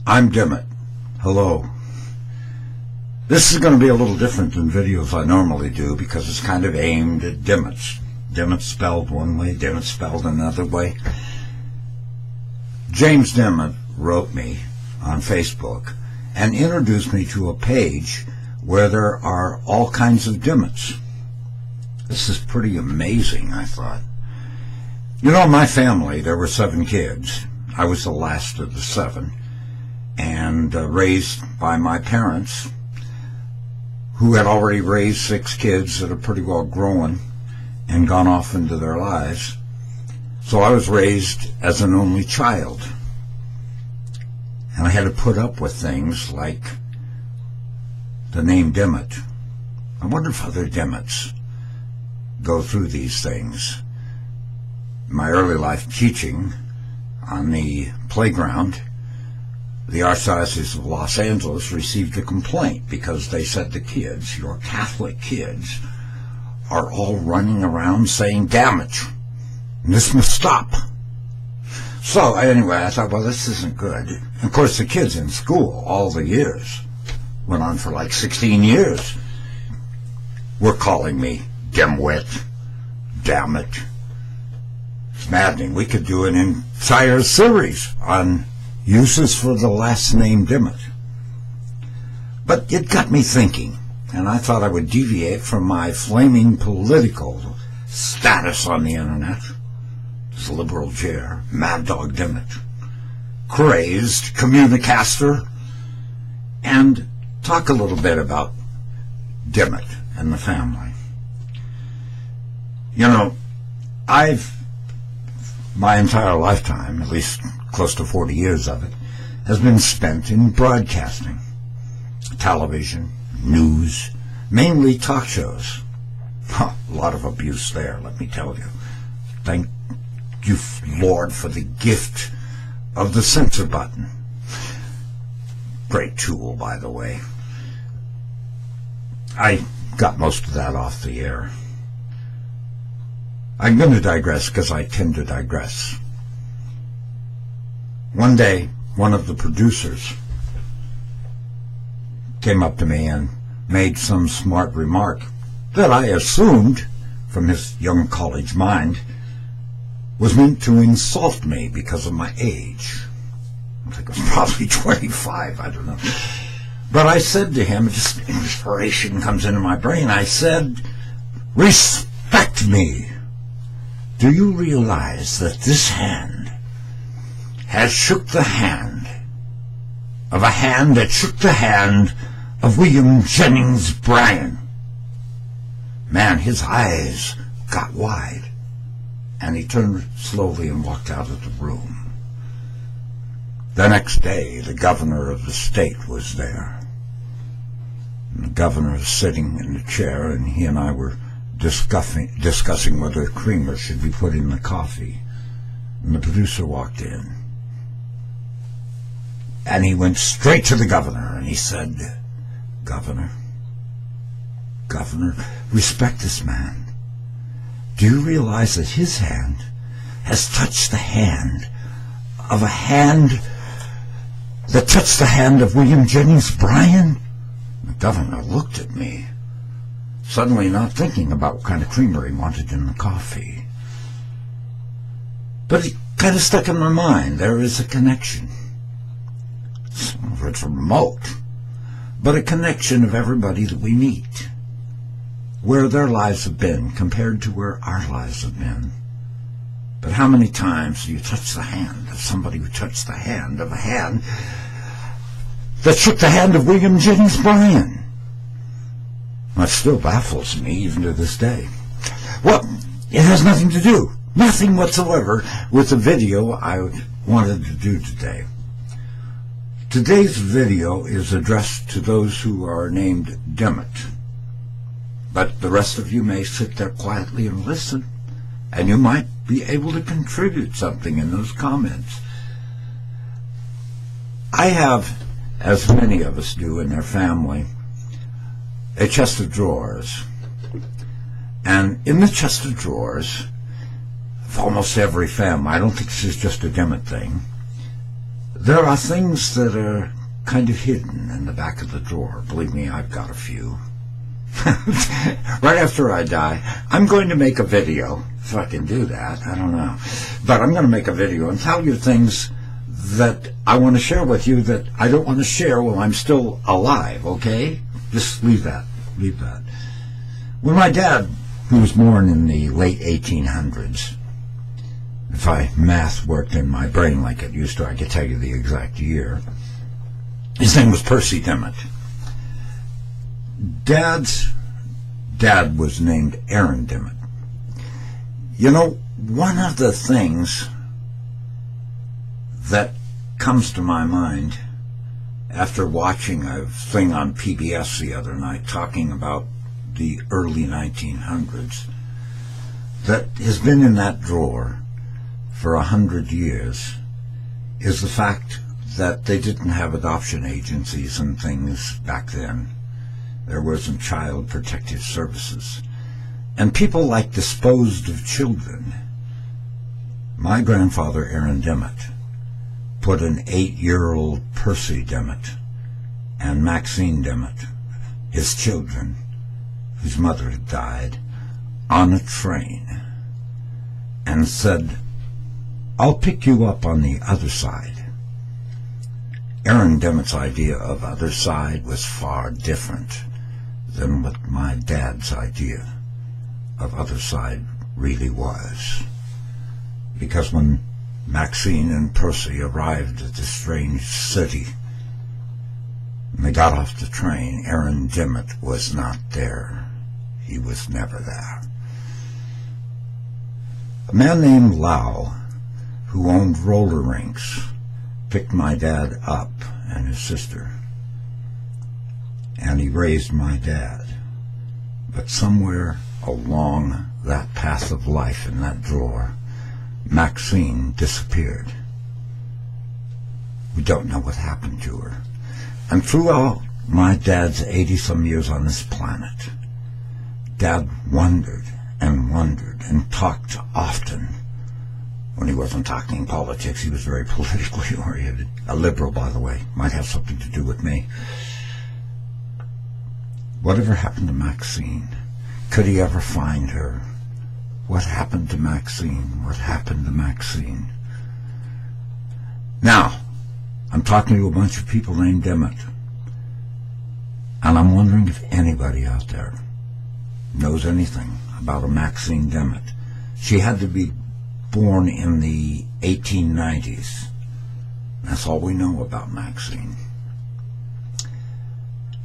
I'm Dimmitt. Hello. This is going to be a little different than videos I normally do because it's kind of aimed at Dimmitts. Dimmitt spelled one way, Dimmitt spelled another way. James Dimmitt wrote me on Facebook and introduced me to a page where there are all kinds of Dimmitts. This is pretty amazing, I thought. You know, in my family, there were 7 kids. I was the last of the 7, and raised by my parents, who had already raised 6 kids that are pretty well grown and gone off into their lives. So I was raised as an only child, and I had to put up with things like the name Dimmitt. I wonder if other Dimmitts go through these things. In my early life teaching on the playground, the Archdiocese of Los Angeles received a complaint because they said the kids, your Catholic kids, are all running around saying damage. And this must stop. So anyway, I thought, well, this isn't good. And of course, the kids in school, all the years, went on for like 16 years, were calling me dimwit, damn it. It's maddening. We could do an entire series on uses for the last name Dimmitt. But it got me thinking, and I thought I would deviate from my flaming political status on the internet. This liberal chair, Mad Dog Dimmitt, crazed communicaster, and talk a little bit about Dimmitt and the family. You know, my entire lifetime, at least close to 40 years of it, has been spent in broadcasting, television, news, mainly talk shows. A lot of abuse there, let me tell you. Thank you, Lord, for the gift of the censor button. Great tool, by the way. I got most of that off the air. I'm going to digress because I tend to digress. One day, one of the producers came up to me and made some smart remark that I assumed, from his young college mind, was meant to insult me because of my age. I think it was probably 25, I don't know. But I said to him, just inspiration comes into my brain, I said, respect me. Do you realize that this hand has shook the hand of a hand that shook the hand of William Jennings Bryan? Man, his eyes got wide, and he turned slowly and walked out of the room. The next day, the governor of the state was there. And the governor was sitting in the chair, and he and I were discussing whether creamer should be put in the coffee. And the producer walked in. And he went straight to the governor, and he said, Governor, respect this man. Do you realize that his hand has touched the hand of a hand that touched the hand of William Jennings Bryan? The governor looked at me, suddenly not thinking about what kind of creamer he wanted in the coffee. But it kind of stuck in my mind. There is a connection. It's remote, but a connection of everybody that we meet, where their lives have been compared to where our lives have been. But how many times do you touch the hand of somebody who touched the hand of a hand that shook the hand of William Jennings Bryan? That still baffles me even to this day. Well, it has nothing to do, nothing whatsoever, with the video I wanted to do today. Today's video is addressed to those who are named Dimmitt. But the rest of you may sit there quietly and listen, and you might be able to contribute something in those comments. I have, as many of us do in their family, a chest of drawers. And in the chest of drawers of almost every family, I don't think this is just a Dimmitt thing, There are things that are kind of hidden in the back of the drawer. Believe me, I've got a few. Right after I die, I'm going to make a video, if I can do that, I don't know. But I'm going to make a video and tell you things that I want to share with you that I don't want to share while I'm still alive, okay? Just leave that. When my dad, who was born in the late 1800s, if math worked in my brain like it used to, I could tell you the exact year. His name was Percy Dimmitt. Dad's dad was named Aaron Dimmitt. You know, one of the things that comes to my mind after watching a thing on PBS the other night talking about the early 1900s that has been in that drawer for 100 years is the fact that they didn't have adoption agencies and things back then. There wasn't child protective services. And people like disposed of children. My grandfather, Aaron Dimmitt, put an 8-year-old Percy Dimmitt and Maxine Dimmitt, his children, whose mother had died, on a train and said, "I'll pick you up on the other side." Aaron Dimmitt's idea of other side was far different than what my dad's idea of other side really was. Because when Maxine and Percy arrived at this strange city, and they got off the train, Aaron Dimmitt was not there. He was never there. A man named Lau, who owned roller rinks, picked my dad up and his sister, and he raised my dad. But somewhere along that path of life in that drawer, Maxine disappeared. We don't know what happened to her. And throughout my dad's 80-some years on this planet, Dad wondered and talked often. When he wasn't talking politics, he was very politically oriented. A liberal, by the way. Might have something to do with me. Whatever happened to Maxine? Could he ever find her? What happened to Maxine? What happened to Maxine? Now, I'm talking to a bunch of people named Dimmitt, and I'm wondering if anybody out there knows anything about a Maxine Dimmitt. She had to be born in the 1890s. That's all we know about Maxine.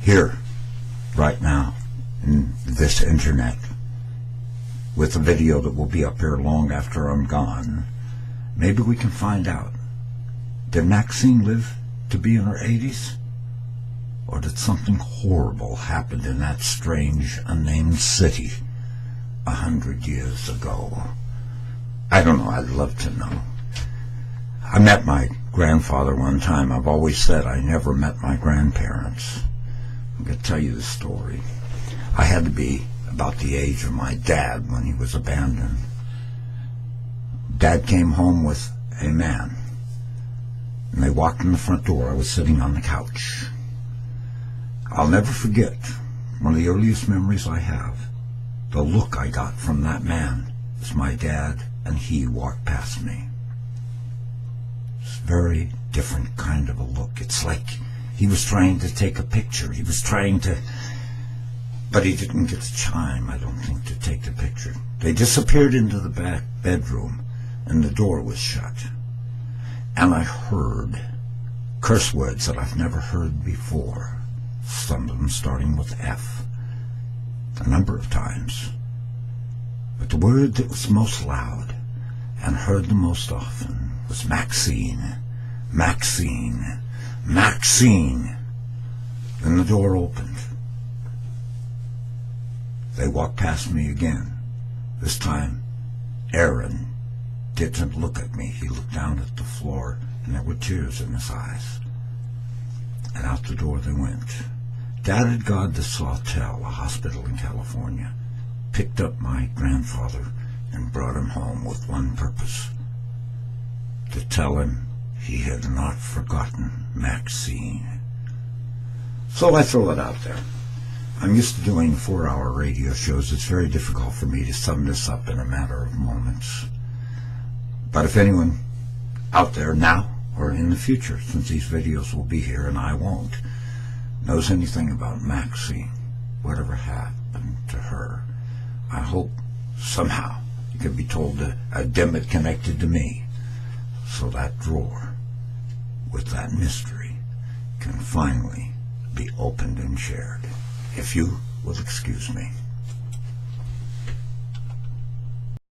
Here, right now, in this internet, with a video that will be up here long after I'm gone, maybe we can find out. Did Maxine live to be in her 80s? Or did something horrible happen in that strange, unnamed city 100 years ago? I don't know. I'd love to know. I met my grandfather one time. I've always said I never met my grandparents. I'm going to tell you the story. I had to be about the age of my dad when he was abandoned. Dad came home with a man, and they walked in the front door. I was sitting on the couch. I'll never forget, one of the earliest memories I have, the look I got from that man as my dad and he walked past me. It's a very different kind of a look. It's like he was trying to take a picture. He was trying to, but he didn't get the time, I don't think, to take the picture. They disappeared into the back bedroom, and the door was shut. And I heard curse words that I've never heard before, some of them starting with F, a number of times. But the word that was most loud and heard the most often was Maxine, Maxine, Maxine. Then the door opened. They walked past me again. This time, Aaron didn't look at me. He looked down at the floor, and there were tears in his eyes. And out the door they went. Dad had gone to Sawtell, a hospital in California, picked up my grandfather, and brought him home with one purpose: to tell him he had not forgotten Maxine. So I throw it out there. I'm used to doing 4-hour radio shows. It's very difficult for me to sum this up in a matter of moments. But if anyone out there now or in the future, since these videos will be here and I won't, knows anything about Maxine, whatever happened to her, I hope somehow it can be told to a Dimmitt connected to me, so that drawer with that mystery can finally be opened and shared. If you will excuse me.